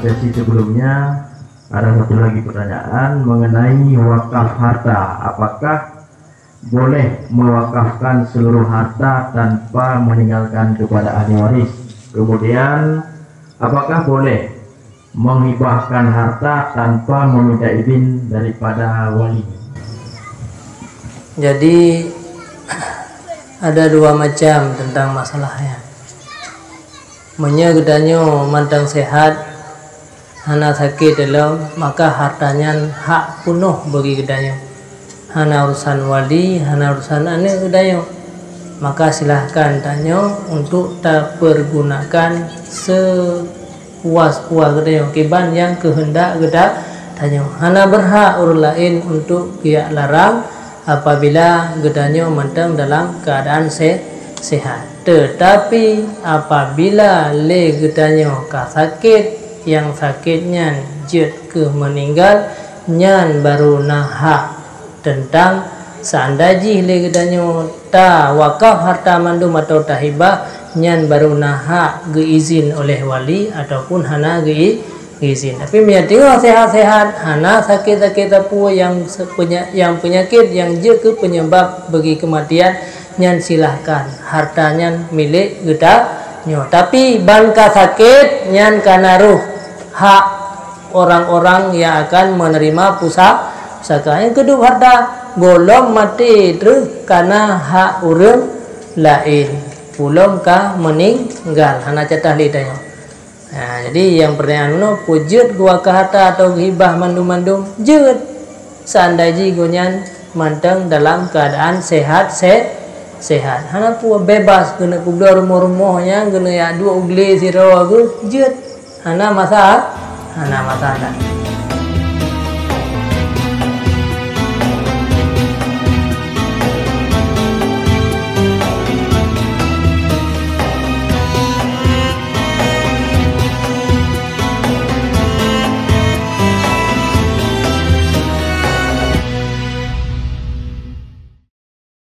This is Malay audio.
sesi sebelumnya ada satu lagi pertanyaan mengenai wakaf harta. Apakah boleh mewakafkan seluruh harta tanpa meninggalkan kepada ahli waris? Kemudian, apakah boleh menghibahkan harta tanpa meminta izin daripada wali? Jadi ada dua macam tentang masalahnya. Menyegedanyo mantang sehat, hana sakit dalam, maka hartanya hak penuh bagi gedanyo. Hana urusan wali, hana urusan anak gedanyo. Maka silahkan tanyo untuk tak pergunakan sepuas-puas gedanyo. Kiban yang kehendak gedak tanyo. Hana berhak orang lain untuk pihak larang apabila gedanyo mantang dalam keadaan sehat. Tetapi apabila le gedanyo ka sakit, yang sakitnya jet ke meninggal, nyan baru nahak tentang seandaji le gedanyo ta wakaf harta mandum atau tahibah, nyan baru nahak geizin oleh wali ataupun hana geizin. Tapi dia tengok sehat-sehat, hana sakit-sakit apa yang penyakit yang jet ke penyebab bagi kematian, nyan silahkan hartanya milik gedanyo. Tapi bangka sakit nyan kanaruh hak orang-orang yang akan menerima pusaka. Yang kedua harta belum mati terus karena hak orang lain belum kah meninggal, hana catah lidahnya. Nah, jadi yang pertanyaan no pujud gua ke harta atau hibah mandum-mandum jut seandainya gonyan manteng dalam keadaan sehat. Hana pu bebas kena kubda rumah-rumahnya kena ya dua ugli sirawa gu jut hana masalah.